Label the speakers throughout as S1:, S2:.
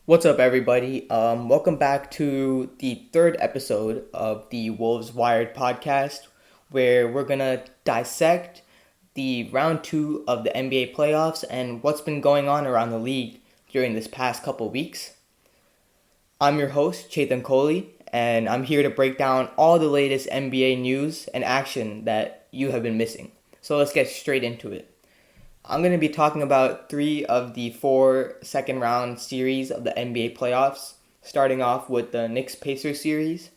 S1: What's up, everybody? Welcome back to the third episode of the Wolves Wired podcast, where we're gonna dissect the round two of the NBA playoffs and what's been going on around the league during this past couple weeks. I'm your host, Chetan Kohli, and I'm here to break down all the latest NBA news and action that you have been missing. So let's get straight into it. I'm going to be talking about 3 of the 4 second round series of the NBA playoffs, starting off with the Knicks-Pacers series,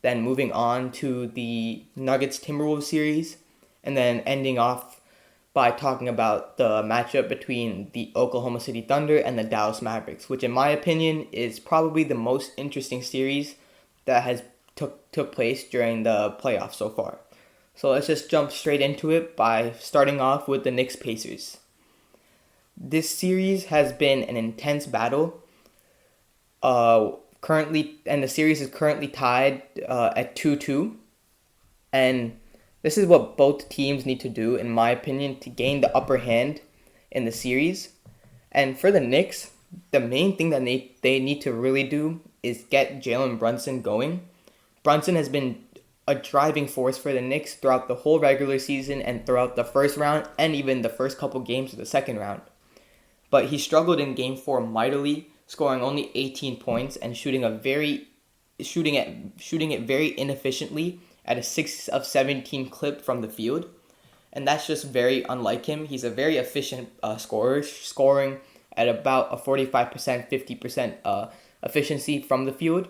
S1: then moving on to the Nuggets-Timberwolves series, and then ending off by talking about the matchup between the Oklahoma City Thunder and the Dallas Mavericks, which in my opinion is probably the most interesting series that has took place during the playoffs so far. So let's just jump straight into it by starting off with the Knicks-Pacers. This series has been an intense battle. The series is currently tied at 2-2. And this is what both teams need to do, in my opinion, to gain the upper hand in the series. And for the Knicks, the main thing that they need to really do is get Jalen Brunson going. Brunson has been a driving force for the Knicks throughout the whole regular season and throughout the first round and even the first couple games of the second round. But he struggled in Game 4 mightily, scoring only 18 points and shooting it very inefficiently at a 6 of 17 clip from the field. And that's just very unlike him. He's a very efficient scorer, scoring at about a 45%, 50% efficiency from the field.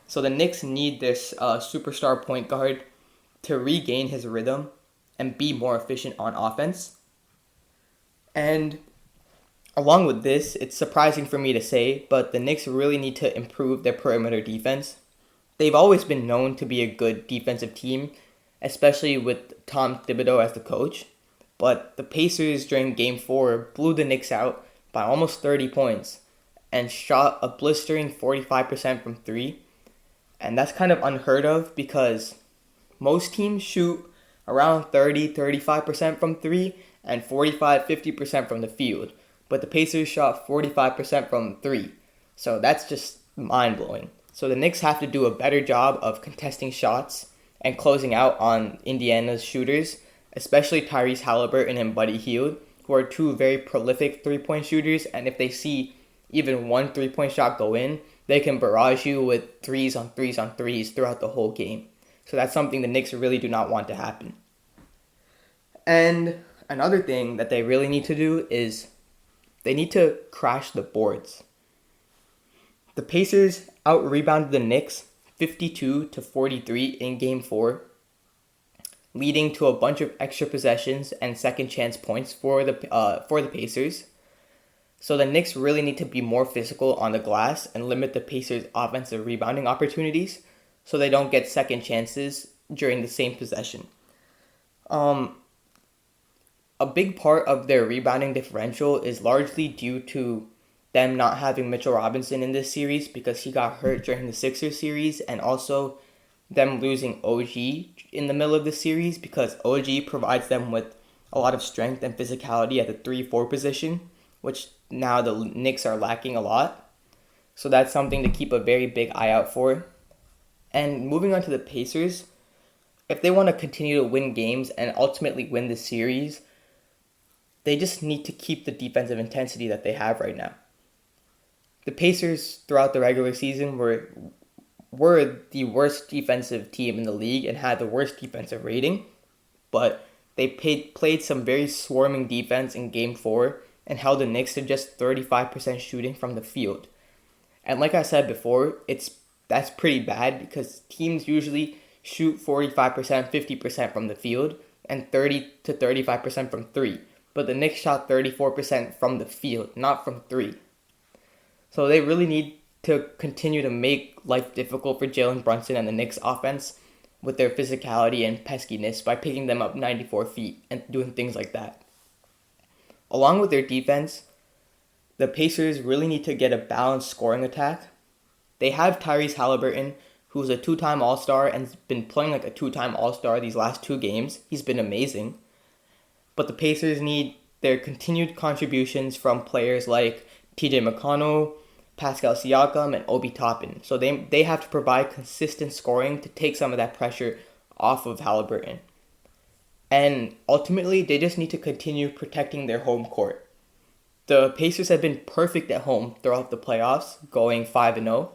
S1: So the Knicks need this superstar point guard to regain his rhythm and be more efficient on offense. And along with this, it's surprising for me to say, but the Knicks really need to improve their perimeter defense. They've always been known to be a good defensive team, especially with Tom Thibodeau as the coach. But the Pacers during Game 4 blew the Knicks out by almost 30 points and shot a blistering 45% from 3. And that's kind of unheard of because most teams shoot around 30-35% from 3 and 45-50% from the field. But the Pacers shot 45% from 3. So that's just mind-blowing. So the Knicks have to do a better job of contesting shots and closing out on Indiana's shooters, especially Tyrese Halliburton and Buddy Hield, who are two very prolific three-point shooters. And if they see even one three-point shot go in, they can barrage you with threes on threes on threes throughout the whole game. So that's something the Knicks really do not want to happen. And another thing that they really need to do is they need to crash the boards. The Pacers out-rebounded the Knicks 52-43 in Game 4, leading to a bunch of extra possessions and second chance points for the Pacers. So the Knicks really need to be more physical on the glass and limit the Pacers' offensive rebounding opportunities so they don't get second chances during the same possession. A big part of their rebounding differential is largely due to them not having Mitchell Robinson in this series because he got hurt during the Sixers series, and also them losing OG in the middle of the series because OG provides them with a lot of strength and physicality at the 3-4 position, which now the Knicks are lacking a lot. So that's something to keep a very big eye out for. And moving on to the Pacers, if they want to continue to win games and ultimately win the series, they just need to keep the defensive intensity that they have right now. The Pacers throughout the regular season were the worst defensive team in the league and had the worst defensive rating, but they played some very swarming defense in Game 4 and held the Knicks to just 35% shooting from the field. And like I said before, that's pretty bad because teams usually shoot 45%, 50% from the field and 30-35% from 3. But the Knicks shot 34% from the field, not from 3. So they really need to continue to make life difficult for Jalen Brunson and the Knicks offense with their physicality and peskiness by picking them up 94 feet and doing things like that. Along with their defense, the Pacers really need to get a balanced scoring attack. They have Tyrese Halliburton, who's a 2-time All-Star and has been playing like a 2-time All-Star these last 2 games. He's been amazing. But the Pacers need their continued contributions from players like TJ McConnell, Pascal Siakam and Obi Toppin. So they have to provide consistent scoring to take some of that pressure off of Halliburton. And ultimately, they just need to continue protecting their home court. The Pacers have been perfect at home throughout the playoffs, going 5-0.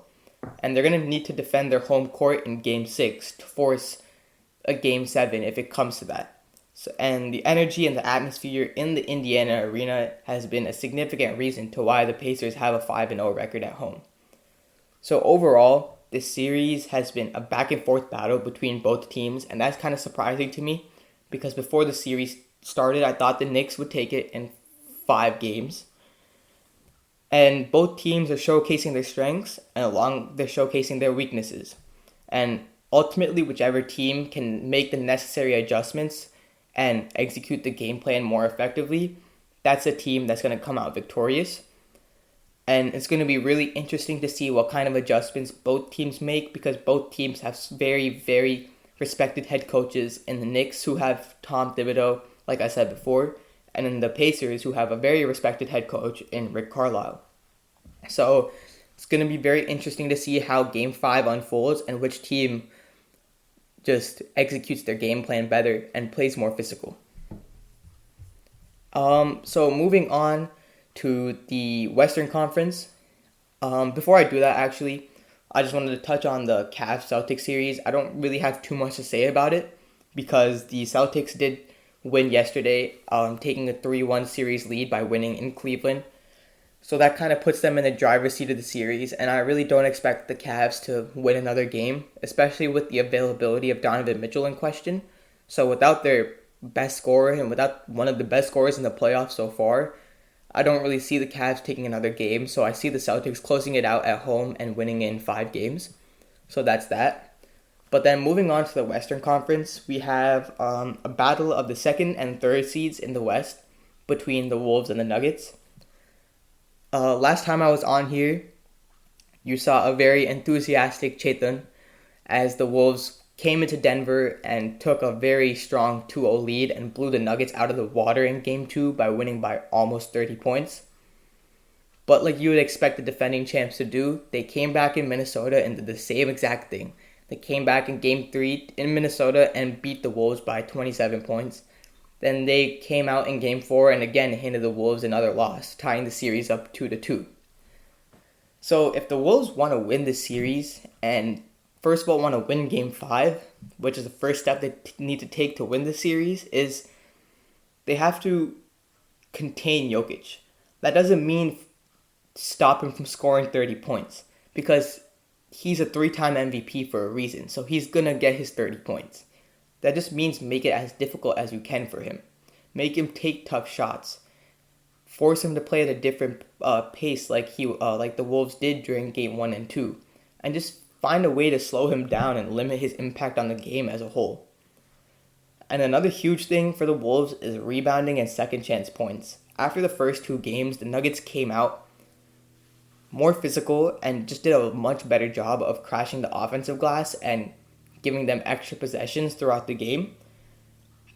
S1: And they're going to need to defend their home court in Game 6 to force a Game 7 if it comes to that. So, and the energy and the atmosphere in the Indiana arena has been a significant reason to why the Pacers have a 5-0 record at home. So overall, this series has been a back and forth battle between both teams, and that's kind of surprising to me because before the series started, I thought the Knicks would take it in 5 games. And both teams are showcasing their strengths and they're showcasing their weaknesses. And ultimately, whichever team can make the necessary adjustments and execute the game plan more effectively, that's a team that's going to come out victorious. And it's going to be really interesting to see what kind of adjustments both teams make because both teams have very, very respected head coaches in the Knicks who have Tom Thibodeau, like I said before, and in the Pacers who have a very respected head coach in Rick Carlisle. So it's going to be very interesting to see how Game 5 unfolds and which team just executes their game plan better and plays more physical. So moving on to the Western Conference. Before I do that, actually, I just wanted to touch on the Cavs-Celtics series. I don't really have too much to say about it because the Celtics did win yesterday, taking a 3-1 series lead by winning in Cleveland. So that kind of puts them in the driver's seat of the series, and I really don't expect the Cavs to win another game, especially with the availability of Donovan Mitchell in question. So without their best scorer and without one of the best scorers in the playoffs so far, I don't really see the Cavs taking another game. So I see the Celtics closing it out at home and winning in 5 games. So that's that. But then moving on to the Western Conference, we have a battle of the 2nd and 3rd seeds in the West between the Wolves and the Nuggets. Last time I was on here, you saw a very enthusiastic Chetan as the Wolves came into Denver and took a very strong 2-0 lead and blew the Nuggets out of the water in Game 2 by winning by almost 30 points. But like you would expect the defending champs to do, they came back in Minnesota and did the same exact thing. They came back in Game 3 in Minnesota and beat the Wolves by 27 points. Then they came out in Game 4 and again handed the Wolves another loss, tying the series up 2-2. So if the Wolves want to win this series and first of all want to win Game 5, which is the first step they need to take to win the series, is they have to contain Jokic. That doesn't mean stop him from scoring 30 points because he's a 3-time MVP for a reason, so he's going to get his 30 points. That just means make it as difficult as you can for him. Make him take tough shots. Force him to play at a different pace like the Wolves did during Game 1 and 2. And just find a way to slow him down and limit his impact on the game as a whole. And another huge thing for the Wolves is rebounding and second chance points. After the first 2 games, the Nuggets came out more physical and just did a much better job of crashing the offensive glass and giving them extra possessions throughout the game.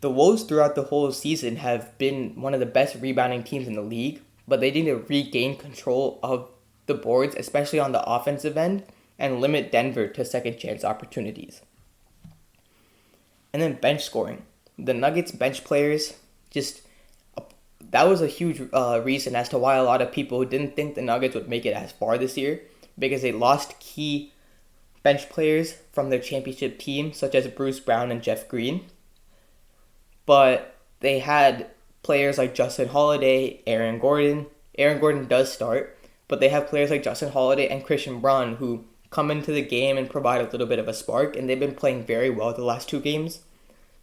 S1: The Wolves throughout the whole season have been one of the best rebounding teams in the league, but they need to regain control of the boards, especially on the offensive end, and limit Denver to second chance opportunities. And then bench scoring. The Nuggets bench players that was a huge reason as to why a lot of people didn't think the Nuggets would make it as far this year because they lost key bench players from their championship team, such as Bruce Brown and Jeff Green. But they had players like Justin Holiday, Aaron Gordon. Aaron Gordon does start, but they have players like Justin Holiday and Christian Braun who come into the game and provide a little bit of a spark, and they've been playing very well the last 2 games.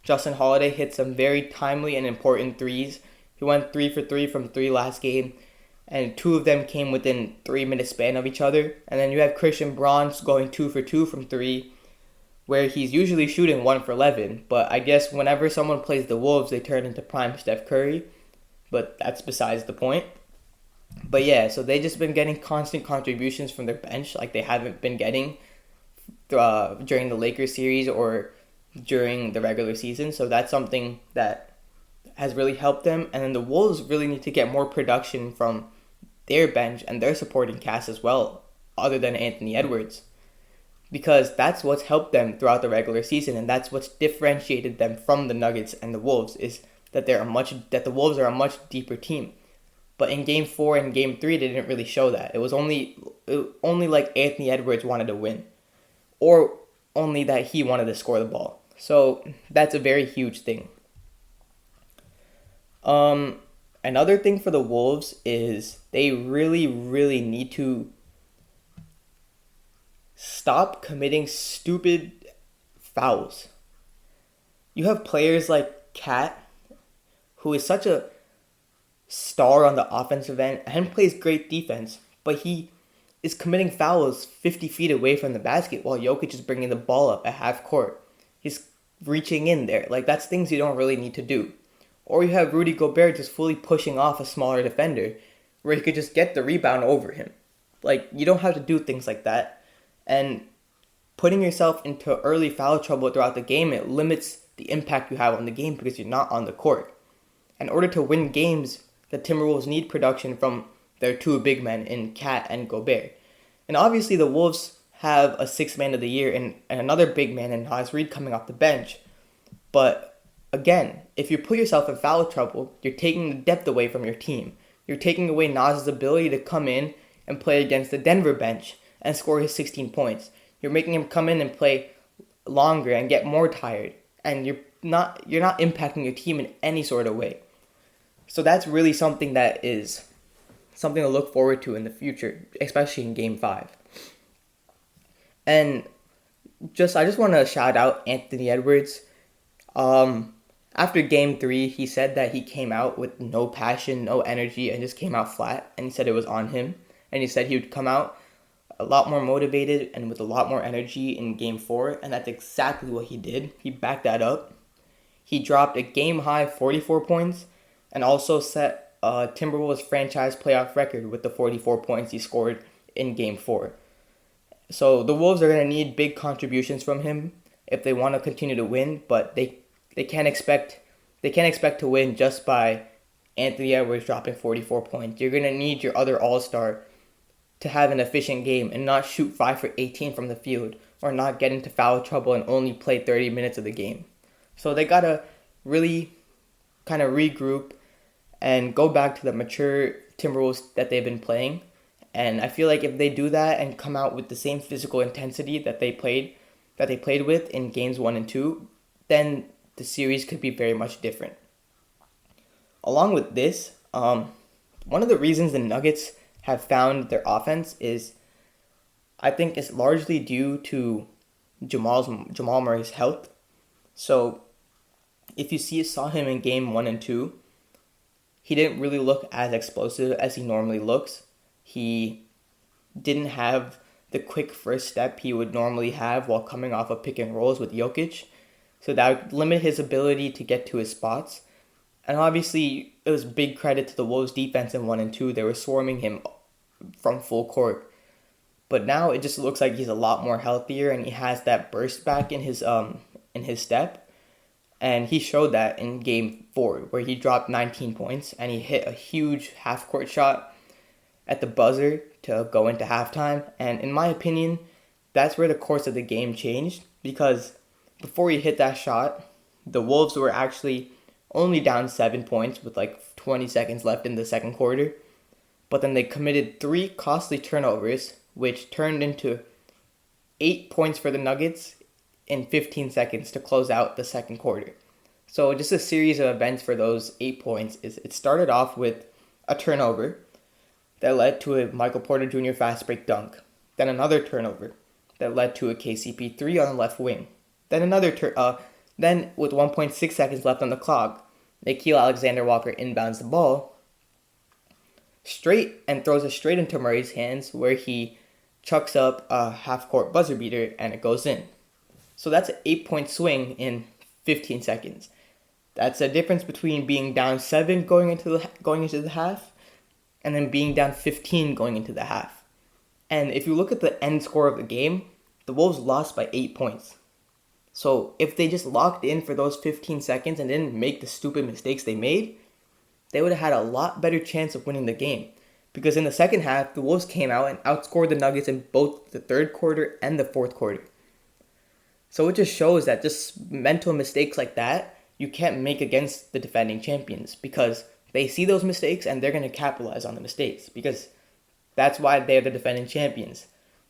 S1: Justin Holiday hit some very timely and important threes. He went 3 for 3 from 3 last game, and 2 of them came within 3-minute span of each other. And then you have Christian Braun going 2 for 2 from 3, where he's usually shooting 1 for 11. But I guess whenever someone plays the Wolves, they turn into prime Steph Curry. But that's besides the point. But yeah, so they've just been getting constant contributions from their bench like they haven't been getting during the Lakers series or during the regular season. So that's something that has really helped them. And then the Wolves really need to get more production from their bench and their supporting cast as well. other than Anthony Edwards, because that's what's helped them throughout the regular season, and that's what's differentiated them from the Nuggets and the Wolves, is that the Wolves are a much deeper team. But in Game 4 and Game 3, they didn't really show that. It was only like Anthony Edwards wanted to win, or only that he wanted to score the ball. So that's a very huge thing. Another thing for the Wolves is they really, really need to stop committing stupid fouls. You have players like Cat, who is such a star on the offensive end and plays great defense, but he is committing fouls 50 feet away from the basket while Jokic is bringing the ball up at half court. He's reaching in there. Like, that's things you don't really need to do. Or you have Rudy Gobert just fully pushing off a smaller defender where he could just get the rebound over him. Like, you don't have to do things like that. And putting yourself into early foul trouble throughout the game, it limits the impact you have on the game because you're not on the court. In order to win games, the Timberwolves need production from their two big men in Cat and Gobert. And obviously the Wolves have a sixth man of the year and another big man in Naz Reid coming off the bench. But again, if you put yourself in foul trouble, you're taking the depth away from your team. You're taking away Naz's ability to come in and play against the Denver bench and score his 16 points. You're making him come in and play longer and get more tired. And you're not impacting your team in any sort of way. So that's really something that is something to look forward to in the future, especially in Game 5. And I just want to shout out Anthony Edwards. After Game 3, he said that he came out with no passion, no energy, and just came out flat. And he said it was on him. And he said he would come out a lot more motivated and with a lot more energy in Game 4. And that's exactly what he did. He backed that up. He dropped a game-high 44 points and also set Timberwolves franchise playoff record with the 44 points he scored in Game 4. So the Wolves are going to need big contributions from him if they want to continue to win, but they can't expect to win just by Anthony Edwards dropping 44 points. You're going to need your other all-star to have an efficient game and not shoot 5 for 18 from the field or not get into foul trouble and only play 30 minutes of the game. So they got to really kind of regroup and go back to the mature Timberwolves that they've been playing. And I feel like if they do that and come out with the same physical intensity that they played with in games 1 and 2, then the series could be very much different. Along with this, one of the reasons the Nuggets have found their offense is, I think, it's largely due to Jamal Murray's health. So if you saw him in game 1 and 2, he didn't really look as explosive as he normally looks. He didn't have the quick first step he would normally have while coming off of pick and rolls with Jokic. So that would limit his ability to get to his spots. And obviously, it was big credit to the Wolves' defense in 1 and 2. They were swarming him from full court. But now it just looks like he's a lot more healthier and he has that burst back in his step. And he showed that in Game 4 where he dropped 19 points and he hit a huge half-court shot at the buzzer to go into halftime. And in my opinion, that's where the course of the game changed, because before he hit that shot, the Wolves were actually only down 7 points with like 20 seconds left in the second quarter. But then they committed 3 costly turnovers, which turned into 8 points for the Nuggets in 15 seconds to close out the second quarter. So just a series of events for those 8 points. It started off with a turnover that led to a Michael Porter Jr. fast break dunk. Then another turnover that led to a KCP 3 on the left wing. Then then with 1.6 seconds left on the clock, Nickeil Alexander-Walker inbounds the ball straight and throws it straight into Murray's hands, where he chucks up a half-court buzzer beater and it goes in. So that's an 8-point swing in 15 seconds. That's a difference between being down 7 going into the half and then being down 15 going into the half. And if you look at the end score of the game, the Wolves lost by 8 points. So if they just locked in for those 15 seconds and didn't make the stupid mistakes they made, they would have had a lot better chance of winning the game. Because in the second half, the Wolves came out and outscored the Nuggets in both the third quarter and the fourth quarter. So it just shows that just mental mistakes like that, you can't make against the defending champions, because they see those mistakes and they're going to capitalize on the mistakes, because that's why they're the defending champions.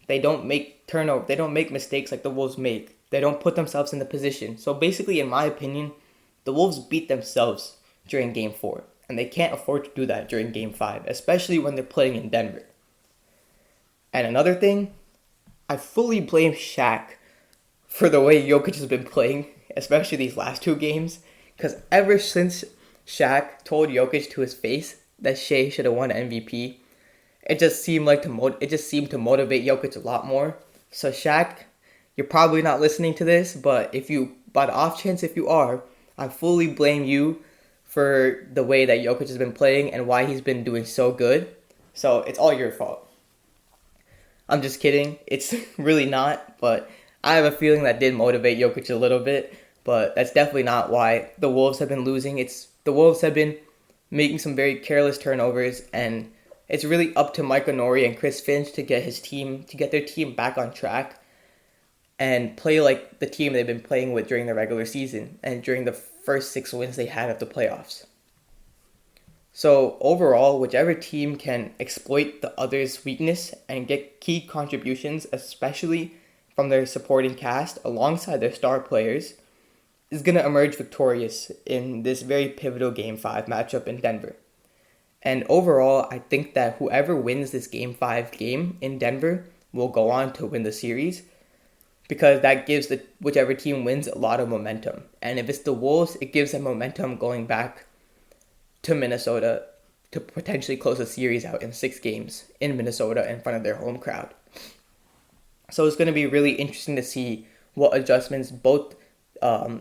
S1: They don't make turnover. They don't make mistakes like the Wolves make. They don't put themselves in the position. So basically, in my opinion, the Wolves beat themselves during Game 4. And they can't afford to do that during Game 5, especially when they're playing in Denver. And another thing, I fully blame Shaq for the way Jokic has been playing, especially these last two games. Because ever since Shaq told Jokic to his face that Shea should have won MVP, it just seemed to motivate Jokic a lot more. So Shaq, you're probably not listening to this, but by the off chance if you are, I fully blame you for the way that Jokic has been playing and why he's been doing so good. So it's all your fault. I'm just kidding. It's really not, but I have a feeling that did motivate Jokic a little bit, but that's definitely not why the Wolves have been losing. The Wolves have been making some very careless turnovers, and it's really up to Mike O'Nori and Chris Finch to get their team back on track and play like the team they've been playing with during the regular season and during the first 6 wins they had of the playoffs. So overall, whichever team can exploit the other's weakness and get key contributions, especially from their supporting cast alongside their star players, is going to emerge victorious in this very pivotal Game 5 matchup in Denver. And overall, I think that whoever wins this Game 5 game in Denver will go on to win the series, because that gives whichever team wins a lot of momentum. And if it's the Wolves, it gives them momentum going back to Minnesota to potentially close the series out in 6 games in Minnesota in front of their home crowd. So it's going to be really interesting to see what adjustments both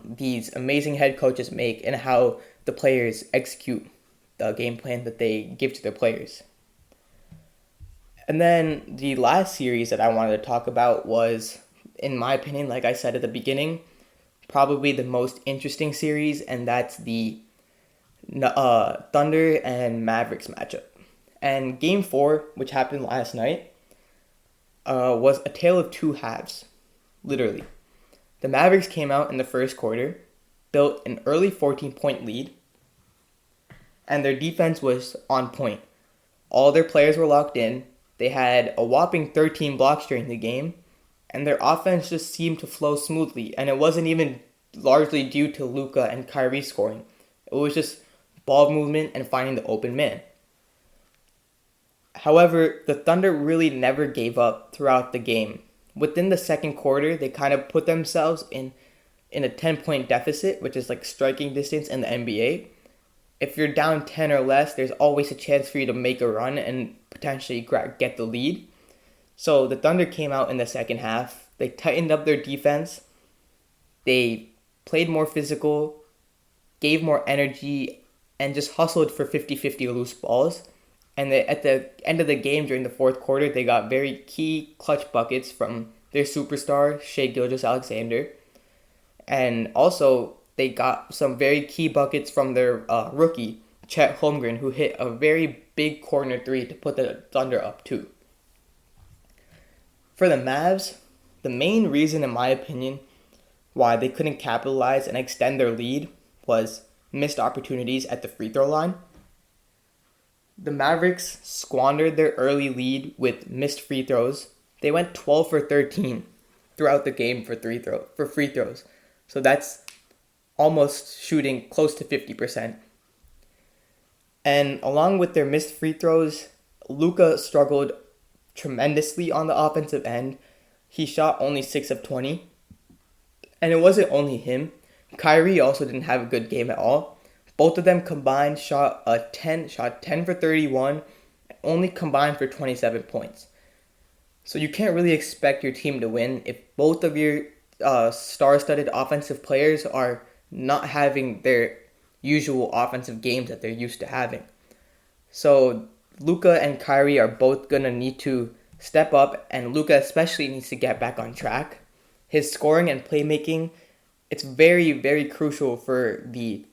S1: these amazing head coaches make and how the players execute the game plan that they give to their players. And then the last series that I wanted to talk about was, in my opinion, like I said at the beginning, probably the most interesting series, and that's the Thunder and Mavericks matchup. And Game 4, which happened last night, was a tale of two halves, literally. The Mavericks came out in the first quarter, built an early 14-point lead, and their defense was on point. All their players were locked in. They had a whopping 13 blocks during the game, and their offense just seemed to flow smoothly, and it wasn't even largely due to Luka and Kyrie scoring. It was just ball movement and finding the open man. However, the Thunder really never gave up throughout the game. Within the second quarter, they kind of put themselves in a 10-point deficit, which is like striking distance in the NBA. If you're down 10 or less, there's always a chance for you to make a run and potentially get the lead. So the Thunder came out in the second half. They tightened up their defense. They played more physical, gave more energy, and just hustled for 50-50 loose balls. And at the end of the game during the fourth quarter, they got very key clutch buckets from their superstar, Shai Gilgeous-Alexander. And also, they got some very key buckets from their rookie, Chet Holmgren, who hit a very big corner three to put the Thunder up 2. For the Mavs, the main reason, in my opinion, why they couldn't capitalize and extend their lead was missed opportunities at the free throw line. The Mavericks squandered their early lead with missed free throws. They went 12 for 13 throughout the game for free throws. So that's almost shooting close to 50%. And along with their missed free throws, Luka struggled tremendously on the offensive end. He shot only 6 of 20. And it wasn't only him. Kyrie also didn't have a good game at all. Both of them combined shot 10 for 31, only combined for 27 points. So you can't really expect your team to win if both of your star-studded offensive players are not having their usual offensive games that they're used to having. So Luka and Kyrie are both going to need to step up, and Luka especially needs to get back on track. His scoring and playmaking, it's very, very crucial for the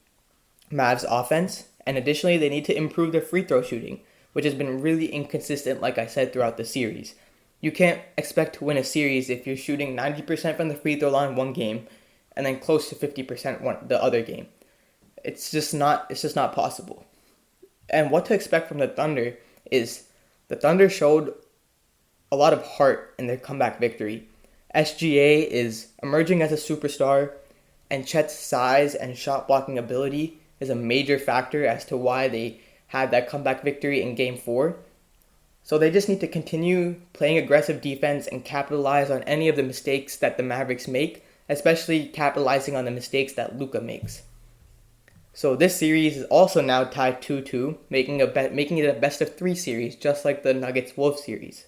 S1: Mavs offense, and additionally they need to improve their free throw shooting. which has been really inconsistent, like I said, throughout the series. You can't expect to win a series if you're shooting 90% from the free throw line one game and then close to 50% the other game. It's just not possible. And what to expect from the Thunder is the Thunder showed a lot of heart in their comeback victory. SGA is emerging as a superstar, and Chet's size and shot blocking ability is a major factor as to why they had that comeback victory in Game 4. So they just need to continue playing aggressive defense and capitalize on any of the mistakes that the Mavericks make, especially capitalizing on the mistakes that Luka makes. So this series is also now tied 2-2, making it a best-of-3 series, just like the Nuggets-Wolves series.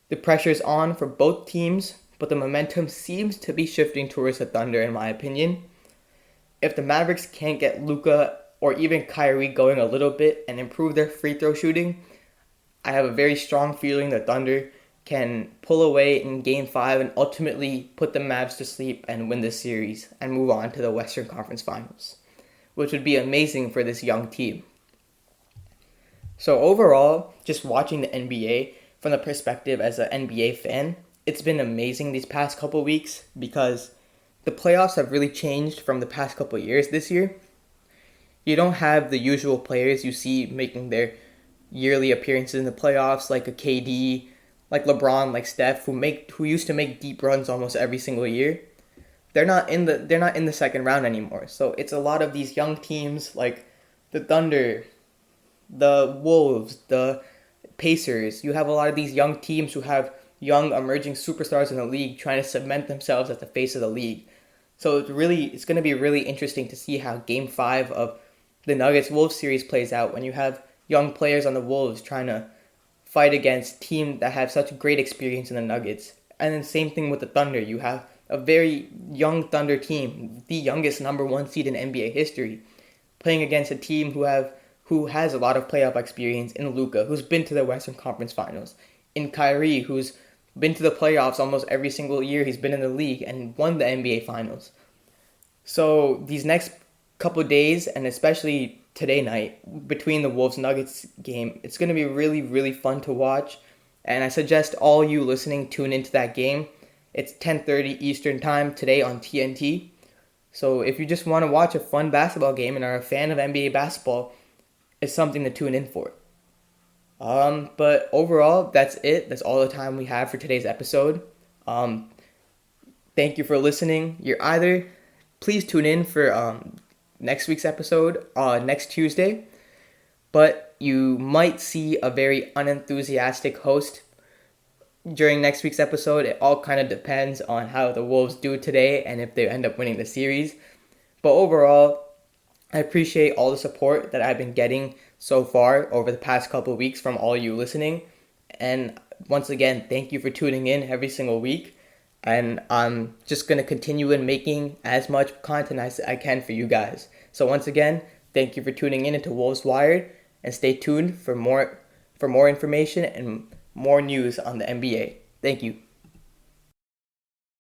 S1: The pressure's on for both teams, but the momentum seems to be shifting towards the Thunder, in my opinion. If the Mavericks can't get Luka or even Kyrie going a little bit and improve their free throw shooting, I have a very strong feeling the Thunder can pull away in Game 5 and ultimately put the Mavs to sleep and win this series and move on to the Western Conference Finals, which would be amazing for this young team. So overall, just watching the NBA from the perspective as an NBA fan, it's been amazing these past couple weeks because the playoffs have really changed from the past couple years this year. You don't have the usual players you see making their yearly appearances in the playoffs, like a KD, like LeBron, like Steph, who used to make deep runs almost every single year. They're not in the second round anymore. So it's a lot of these young teams like the Thunder, the Wolves, the Pacers. You have a lot of these young teams who have young emerging superstars in the league trying to cement themselves at the face of the league. So it's going to be really interesting to see how Game 5 of the Nuggets-Wolves series plays out when you have young players on the Wolves trying to fight against teams that have such great experience in the Nuggets. And then same thing with the Thunder. You have a very young Thunder team, the youngest number 1 seed in NBA history, playing against a team who has a lot of playoff experience in Luka, who's been to the Western Conference Finals, in Kyrie, who's been to the playoffs almost every single year he's been in the league and won the NBA Finals. So these next couple of days, and especially today night, between the Wolves-Nuggets game, it's going to be really, really fun to watch. And I suggest all you listening tune into that game. It's 10:30 Eastern Time today on TNT. So if you just want to watch a fun basketball game and are a fan of NBA basketball, it's something to tune in for. But overall, that's it. That's all the time we have for today's episode. Thank you for listening. Please tune in for next week's episode next Tuesday. But you might see a very unenthusiastic host during next week's episode. It all kind of depends on how the Wolves do today and if they end up winning the series. But overall, I appreciate all the support that I've been getting so far over the past couple of weeks from all you listening. And once again, thank you for tuning in every single week. And I'm just going to continue in making as much content as I can for you guys. So once again, thank you for tuning in into Wolves Wired, and stay tuned for more information and more news on the NBA. Thank you.